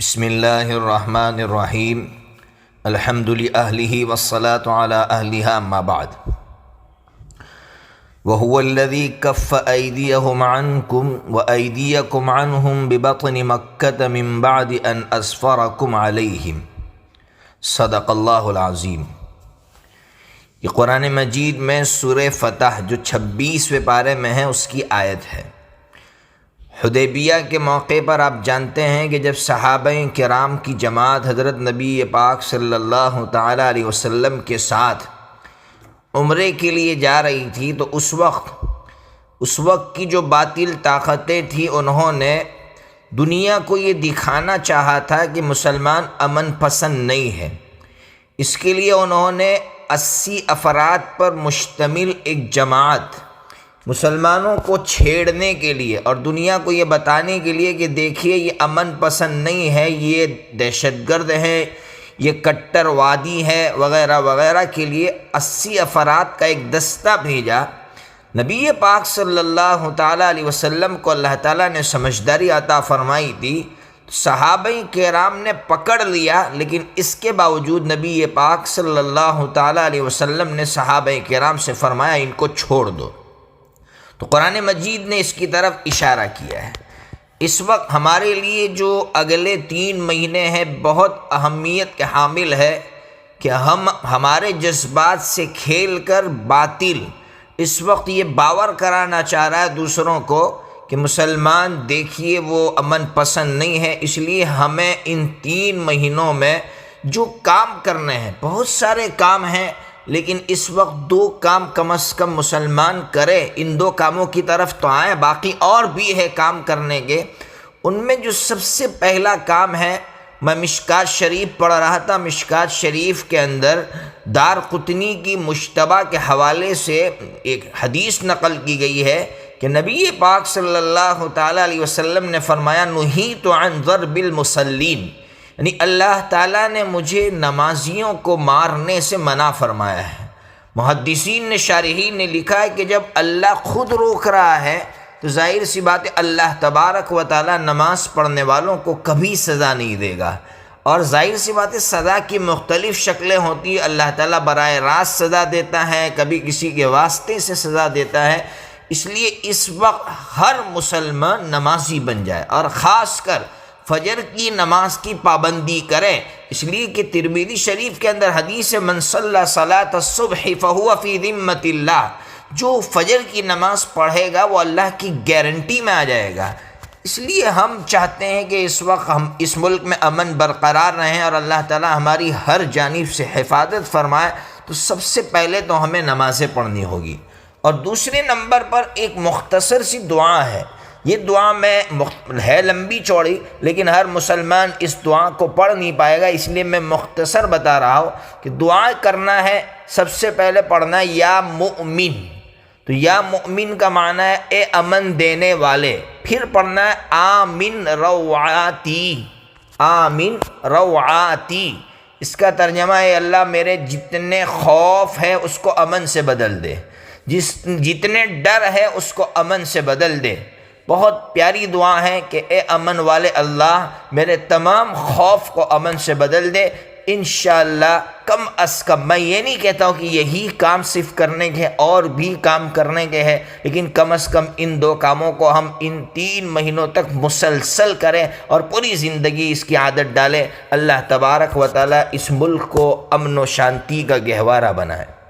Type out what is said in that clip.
بسم اللہ الرحمن الرحیم الحمد لأہلہ والصلاة علی اہلہا اما بعد وهو الذی کف ایدیہم عنکم وایدیکم عنہم ببطن مکۃ من بعد ان اسفرکم علیہم صدق اللہ العظیم۔ یہ قرآن مجید میں سورہ فتح جو 26ویں پارے میں ہے اس کی آیت ہے۔ حدیبیہ کے موقع پر آپ جانتے ہیں کہ جب صحابہ کرام کی جماعت حضرت نبی پاک صلی اللہ تعالیٰ علیہ وسلم کے ساتھ عمرے کے لیے جا رہی تھی تو اس وقت کی جو باطل طاقتیں تھیں انہوں نے دنیا کو یہ دکھانا چاہا تھا کہ مسلمان امن پسند نہیں ہے۔ اس کے لیے انہوں نے 80 افراد پر مشتمل ایک جماعت مسلمانوں کو چھیڑنے کے لیے اور دنیا کو یہ بتانے کے لیے کہ دیکھیے یہ امن پسند نہیں ہے، یہ دہشت گرد ہے، یہ کٹر وادی ہے وغیرہ وغیرہ کے لیے 80 افراد کا ایک دستہ بھیجا۔ نبی پاک صلی اللہ تعالیٰ علیہ وسلم کو اللہ تعالیٰ نے سمجھداری عطا فرمائی تھی، صحابہ کرام نے پکڑ لیا، لیکن اس کے باوجود نبی پاک صلی اللہ تعالیٰ علیہ وسلم نے صحابہ کرام سے فرمایا ان کو چھوڑ دو۔ تو قرآن مجید نے اس کی طرف اشارہ کیا ہے۔ اس وقت ہمارے لیے جو اگلے 3 مہینے ہیں بہت اہمیت کے حامل ہے کہ ہمارے جذبات سے کھیل کر باطل اس وقت یہ باور کرانا چاہ رہا ہے دوسروں کو کہ مسلمان دیکھیے وہ امن پسند نہیں ہے، اس لیے ہمیں ان 3 مہینوں میں جو کام کرنے ہیں، بہت سارے کام ہیں لیکن اس وقت 2 کام کم از کم مسلمان کرے، ان 2 کاموں کی طرف تو آئیں، باقی اور بھی ہے کام کرنے کے۔ ان میں جو سب سے پہلا کام ہے، میں مشکوٰۃ شریف پڑھ رہا تھا، مشکوٰۃ شریف کے اندر دارقطنی کی مجتبیٰ کے حوالے سے ایک حدیث نقل کی گئی ہے کہ نبی پاک صلی اللہ تعالیٰ علیہ وسلم نے فرمایا نہیت عن ضرب المصلین، یعنی اللہ تعالیٰ نے مجھے نمازیوں کو مارنے سے منع فرمایا ہے۔ محدثین نے شارحین نے لکھا ہے کہ جب اللہ خود روک رہا ہے تو ظاہر سی بات ہے اللہ تبارک و تعالیٰ نماز پڑھنے والوں کو کبھی سزا نہیں دے گا، اور ظاہر سی بات ہے سزا کی مختلف شکلیں ہوتی ہیں۔ اللہ تعالیٰ براہ راست سزا دیتا ہے، کبھی کسی کے واسطے سے سزا دیتا ہے۔ اس لیے اس وقت ہر مسلمان نمازی بن جائے اور خاص کر فجر کی نماز کی پابندی کریں، اس لیے کہ ترمذی شریف کے اندر حدیث ہے من صلی صلاۃ الصبح فہو فی ذمۃ اللہ، جو فجر کی نماز پڑھے گا وہ اللہ کی گارنٹی میں آ جائے گا۔ اس لیے ہم چاہتے ہیں کہ اس وقت ہم اس ملک میں امن برقرار رہیں اور اللہ تعالی ہماری ہر جانب سے حفاظت فرمائے، تو سب سے پہلے تو ہمیں نمازیں پڑھنی ہوگی۔ اور دوسرے نمبر پر ایک مختصر سی دعا ہے، یہ دعا میں ہے لمبی چوڑی لیکن ہر مسلمان اس دعا کو پڑھ نہیں پائے گا، اس لیے میں مختصر بتا رہا ہوں کہ دعا کرنا ہے۔ سب سے پہلے پڑھنا ہے یا مؤمن، تو یا مؤمن کا معنی ہے اے امن دینے والے، پھر پڑھنا ہے آمن روعاتی، آمن روعاتی، اس کا ترجمہ ہے اللہ میرے جتنے خوف ہے اس کو امن سے بدل دے، جتنے ڈر ہے اس کو امن سے بدل دے۔ بہت پیاری دعا ہے کہ اے امن والے اللہ میرے تمام خوف کو امن سے بدل دے۔ انشاءاللہ کم از کم، میں یہ نہیں کہتا ہوں کہ یہی کام صرف کرنے کے اور بھی کام کرنے کے ہیں، لیکن کم از کم ان 2 کاموں کو ہم ان 3 مہینوں تک مسلسل کریں اور پوری زندگی اس کی عادت ڈالیں۔ اللہ تبارک و تعالی اس ملک کو امن و شانتی کا گہوارہ بنائے۔